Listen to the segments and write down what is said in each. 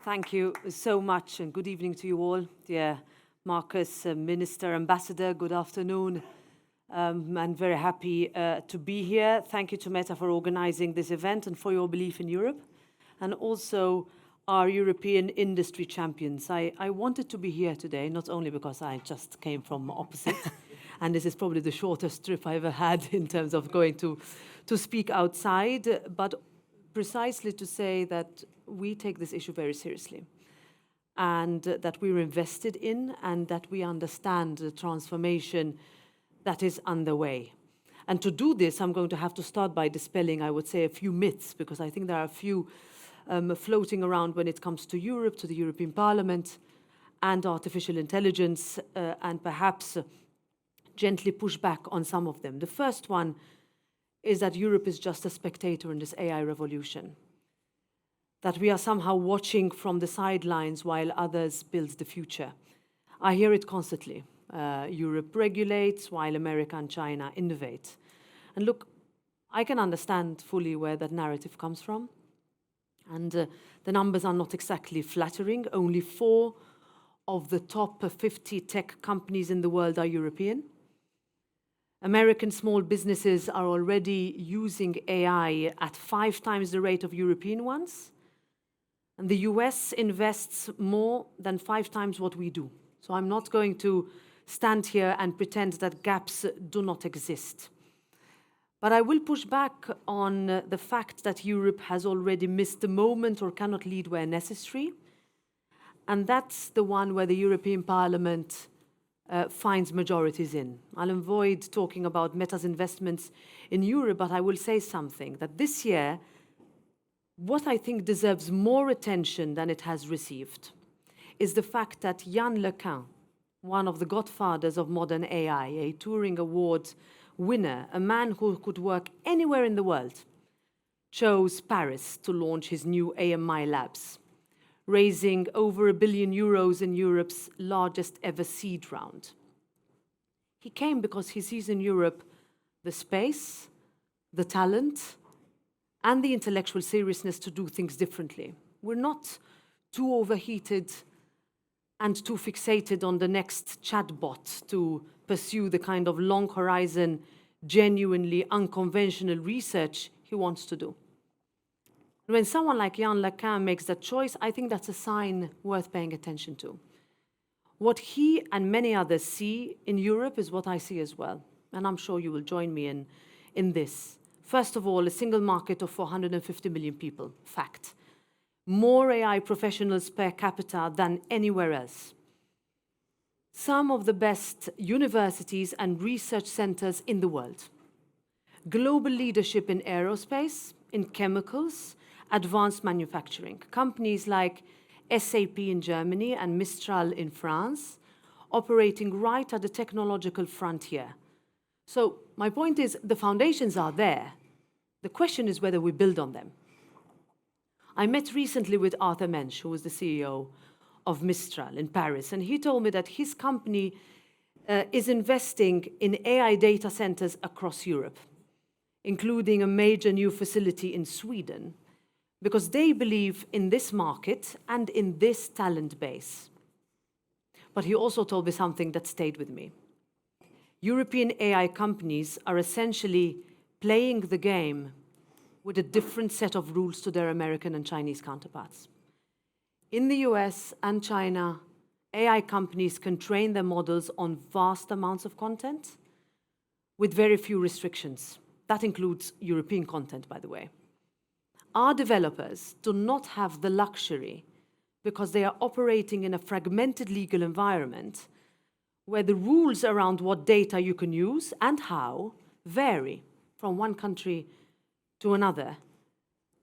Thank you so much, and good evening to you all. Dear Marcus, Minister, Ambassador, good afternoon. I'm very happy to be here. Thank you to Meta for organizing this event and for your belief in Europe, and also our European industry champions. I wanted to be here today, not only because I just came from opposite, and this is probably the shortest trip I ever had in terms of going to speak outside, but precisely to say that we take this issue very seriously and that we're invested in and that we understand the transformation that is underway. And to do this, I'm going to have to start by dispelling, I would say, a few myths, because I think there are a few floating around when it comes to Europe, to the European Parliament and artificial intelligence, and perhaps gently push back on some of them. The first one is that Europe is just a spectator in this AI revolution, that we are somehow watching from the sidelines while others build the future. I hear it constantly. Europe regulates while America and China innovate. And look, I can understand fully where that narrative comes from. And the numbers are not exactly flattering. Only 4 of the top 50 tech companies in the world are European. American small businesses are already using AI at 5 times the rate of European ones. And the US invests more than 5 times what we do. So I'm not going to stand here and pretend that gaps do not exist. But I will push back on the fact that Europe has already missed the moment or cannot lead where necessary. And that's the one where the European Parliament finds majorities in. I'll avoid talking about Meta's investments in Europe, but I will say something, that this year, what I think deserves more attention than it has received is the fact that Yann LeCun, one of the godfathers of modern AI, a Turing Award winner, a man who could work anywhere in the world, chose Paris to launch his new AMI labs, raising over €1 billion in Europe's largest ever seed round. He came because he sees in Europe the space, the talent, and the intellectual seriousness to do things differently. We're not too overheated and too fixated on the next chatbot to pursue the kind of long horizon, genuinely unconventional research he wants to do. When someone like Yann LeCun makes that choice, I think that's a sign worth paying attention to. What he and many others see in Europe is what I see as well, and I'm sure you will join me in this. First of all, a single market of 450 million people, fact. More AI professionals per capita than anywhere else. Some of the best universities and research centers in the world. Global leadership in aerospace, in chemicals, advanced manufacturing. Companies like SAP in Germany and Mistral in France, operating right at the technological frontier. So my point is, the foundations are there. The question is whether we build on them. I met recently with Arthur Mensch, who was the CEO of Mistral in Paris, and he told me that his company is investing in AI data centers across Europe, including a major new facility in Sweden, because they believe in this market and in this talent base. But he also told me something that stayed with me. European AI companies are essentially playing the game with a different set of rules to their American and Chinese counterparts. In the US and China, AI companies can train their models on vast amounts of content with very few restrictions. That includes European content, by the way. Our developers do not have the luxury because they are operating in a fragmented legal environment where the rules around what data you can use and how vary from one country to another.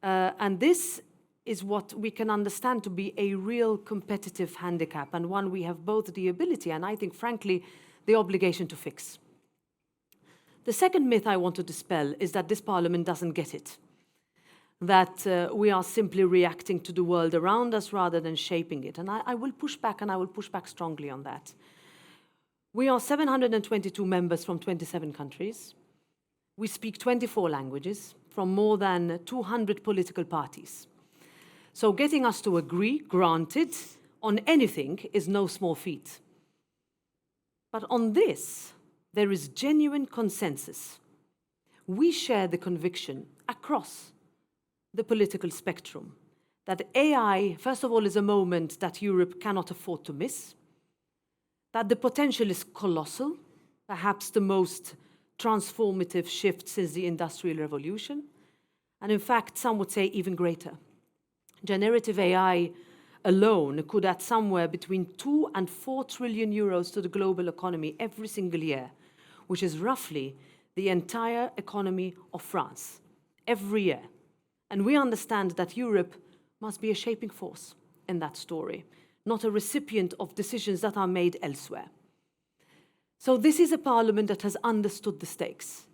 And this is what we can understand to be a real competitive handicap, and one we have both the ability and, I think, frankly, the obligation to fix. The second myth I want to dispel is that this Parliament doesn't get it, that we are simply reacting to the world around us rather than shaping it. And I will push back, and I will push back strongly on that. We are 722 members from 27 countries. We speak 24 languages from more than 200 political parties. So getting us to agree, granted, on anything is no small feat. But on this, there is genuine consensus. We share the conviction across the political spectrum that AI, first of all, is a moment that Europe cannot afford to miss, that the potential is colossal, perhaps the most transformative shift since the Industrial Revolution, and in fact, some would say even greater. Generative AI alone could add somewhere between 2 and 4 trillion euros to the global economy every single year, which is roughly the entire economy of France, every year. And we understand that Europe must be a shaping force in that story, not a recipient of decisions that are made elsewhere. So this is a parliament that has understood the stakes.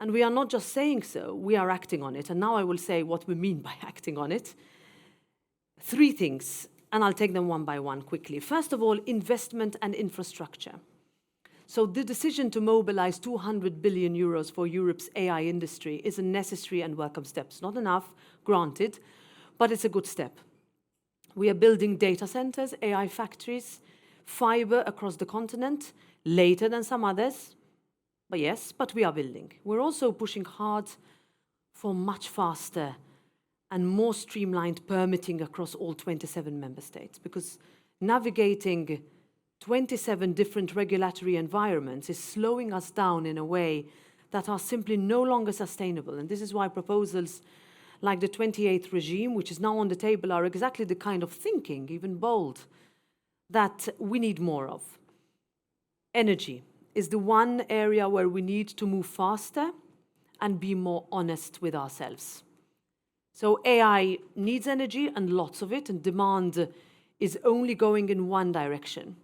And we are not just saying so, we are acting on it. And now I will say what we mean by acting on it. 3 things, and I'll take them one by one quickly. First of all, investment and infrastructure. So the decision to mobilize 200 billion euros for Europe's AI industry is a necessary and welcome step. It's not enough, granted, but it's a good step. We are building data centers, AI factories, fiber across the continent, later than some others. But yes, but we are building. We're also pushing hard for much faster and more streamlined permitting across all 27 member states, because navigating 27 different regulatory environments is slowing us down in a way that are simply no longer sustainable. And this is why proposals like the 28th regime, which is now on the table, are exactly the kind of thinking, even bold, that we need more of. Energy is the one area where we need to move faster and be more honest with ourselves. So AI needs energy and lots of it, and demand is only going in one direction.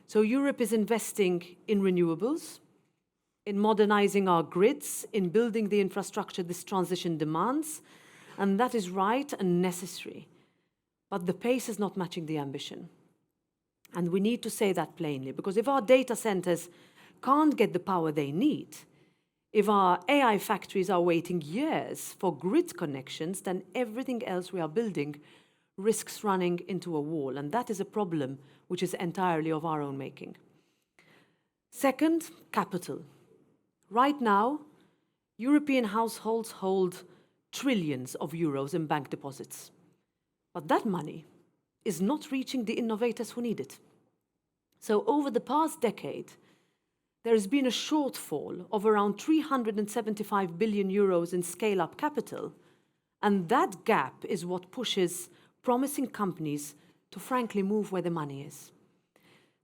So Europe is investing in renewables, in modernizing our grids, in building the infrastructure this transition demands, and that is right and necessary. But the pace is not matching the ambition. And we need to say that plainly, because if our data centers can't get the power they need, if our AI factories are waiting years for grid connections, then everything else we are building risks running into a wall. And that is a problem which is entirely of our own making. Second, capital. Right now, European households hold trillions of euros in bank deposits. But that money is not reaching the innovators who need it. So over the past decade, there has been a shortfall of around 375 billion euros in scale-up capital, and that gap is what pushes promising companies to frankly move where the money is.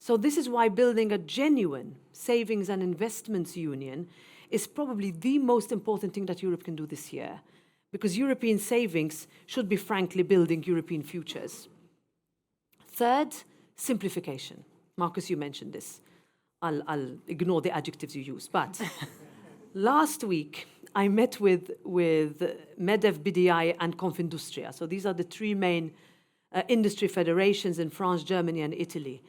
So this is why building a genuine savings and investments union is probably the most important thing that Europe can do this year, because European savings should be frankly building European futures. Third, simplification. Marcus, you mentioned this. I'll ignore the adjectives you use, but last week I met with MEDEF, BDI and Confindustria. So these are the 3 main industry federations in France, Germany and Italy.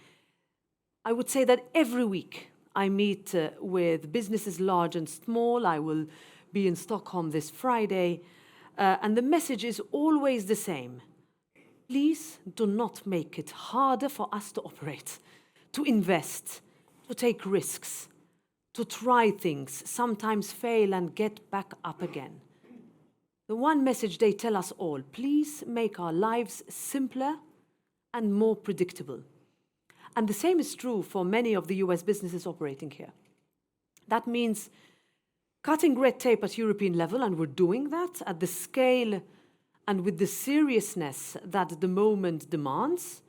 I would say that every week I meet with businesses large and small. I will be in Stockholm this Friday, and the message is always the same. Please do not make it harder for us to operate, to invest, to take risks, to try things, sometimes fail and get back up again. The one message they tell us all: please make our lives simpler and more predictable. And the same is true for many of the US businesses operating here. That means cutting red tape at European level, and we're doing that at the scale and with the seriousness that the moment demands,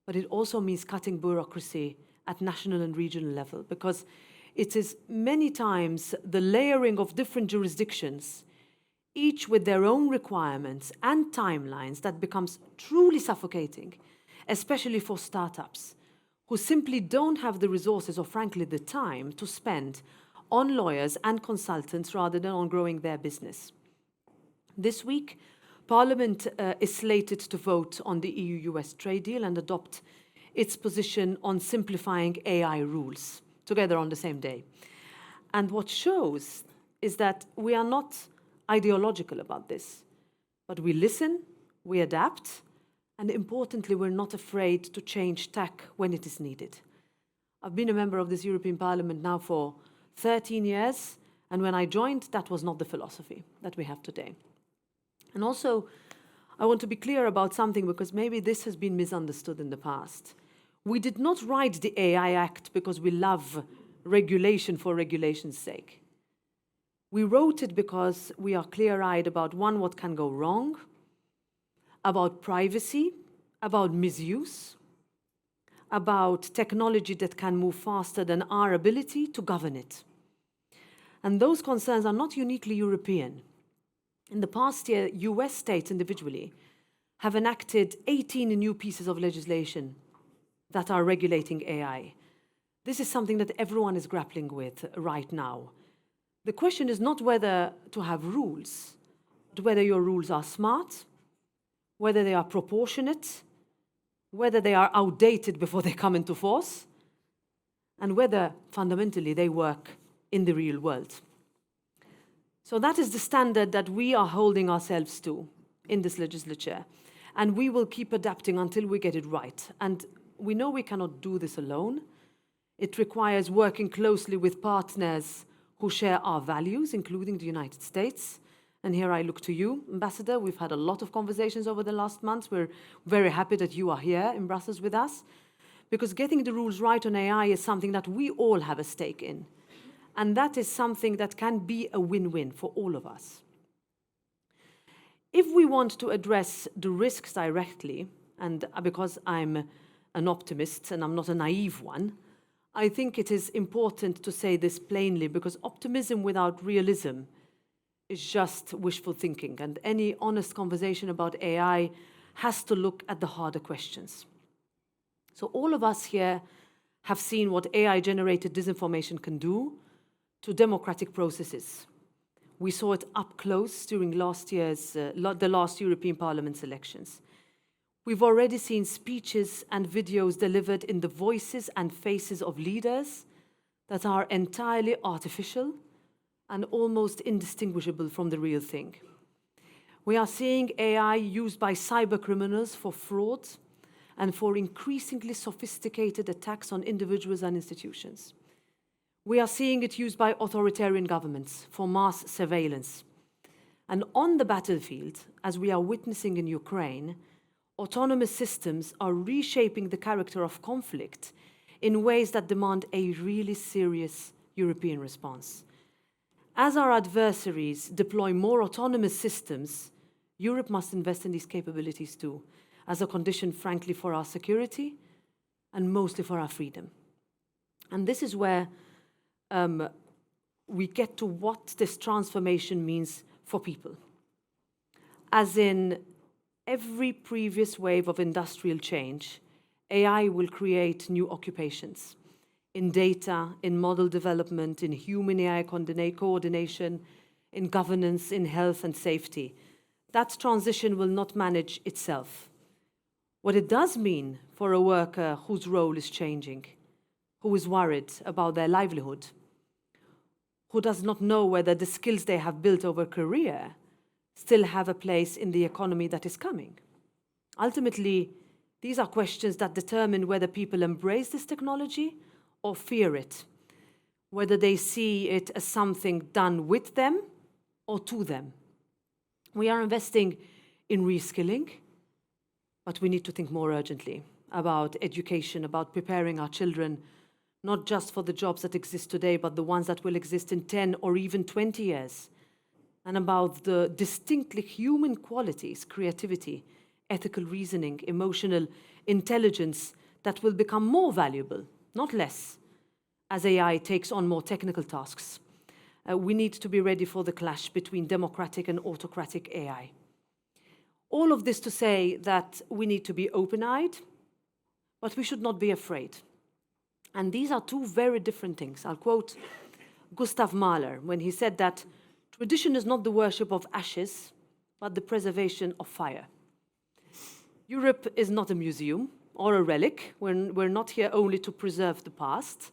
but it also means cutting bureaucracy at national and regional level, because it is many times the layering of different jurisdictions, each with their own requirements and timelines, that becomes truly suffocating, especially for startups who simply don't have the resources or frankly the time to spend on lawyers and consultants rather than on growing their business. This week, Parliament is slated to vote on the EU-US trade deal and adopt its position on simplifying AI rules together on the same day. And what shows is that we are not ideological about this, but we listen, we adapt, and importantly, we're not afraid to change tack when it is needed. I've been a member of this European Parliament now for 13 years, and when I joined, that was not the philosophy that we have today. And also, I want to be clear about something because maybe this has been misunderstood in the past. We did not write the AI Act because we love regulation for regulation's sake. We wrote it because we are clear-eyed about, one, what can go wrong, about privacy, about misuse, about technology that can move faster than our ability to govern it. And those concerns are not uniquely European. In the past year, US states individually have enacted 18 new pieces of legislation that are regulating AI. This is something that everyone is grappling with right now. The question is not whether to have rules, but whether your rules are smart, whether they are proportionate, whether they are outdated before they come into force, and whether, fundamentally, they work in the real world. So that is the standard that we are holding ourselves to in this legislature, and we will keep adapting until we get it right. And we know we cannot do this alone. It requires working closely with partners who share our values, including the United States. And here I look to you, Ambassador. We've had a lot of conversations over the last months. We're very happy that you are here in Brussels with us, because getting the rules right on AI is something that we all have a stake in. And that is something that can be a win-win for all of us. If we want to address the risks directly, and because I'm an optimist and I'm not a naive one, I think it is important to say this plainly, because optimism without realism is just wishful thinking, and any honest conversation about AI has to look at the harder questions. So all of us here have seen what AI-generated disinformation can do to democratic processes. We saw it up close during the last European Parliament's elections. We've already seen speeches and videos delivered in the voices and faces of leaders that are entirely artificial and almost indistinguishable from the real thing. We are seeing AI used by cybercriminals for fraud and for increasingly sophisticated attacks on individuals and institutions. We are seeing it used by authoritarian governments for mass surveillance. And on the battlefield, as we are witnessing in Ukraine, autonomous systems are reshaping the character of conflict in ways that demand a really serious European response. As our adversaries deploy more autonomous systems, Europe must invest in these capabilities too, as a condition, frankly, for our security and mostly for our freedom. And this is where we get to what this transformation means for people. As in every previous wave of industrial change, AI will create new occupations in data, in model development, in human AI coordination, in governance, in health and safety. That transition will not manage itself. What it does mean for a worker whose role is changing, who is worried about their livelihood, who does not know whether the skills they have built over career still have a place in the economy that is coming. Ultimately, these are questions that determine whether people embrace this technology or fear it, whether they see it as something done with them or to them. We are investing in reskilling, but we need to think more urgently about education, about preparing our children, not just for the jobs that exist today, but the ones that will exist in 10 or even 20 years, and about the distinctly human qualities, creativity, ethical reasoning, emotional intelligence that will become more valuable, not less, as AI takes on more technical tasks. We need to be ready for the clash between democratic and autocratic AI. All of this to say that we need to be open-eyed, but we should not be afraid. And these are two very different things. I'll quote Gustav Mahler when he said that tradition is not the worship of ashes, but the preservation of fire. Europe is not a museum or a relic. We're not here only to preserve the past,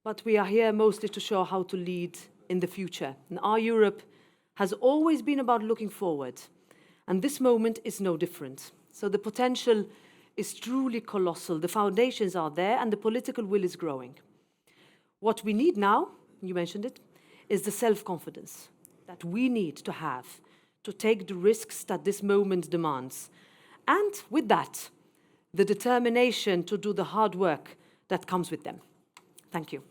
but we are here mostly to show how to lead in the future. And our Europe has always been about looking forward And this moment is no different. So the potential is truly colossal. The foundations are there and the political will is growing. What we need now, you mentioned it, is the self-confidence that we need to have to take the risks that this moment demands. And with that, the determination to do the hard work that comes with them. Thank you.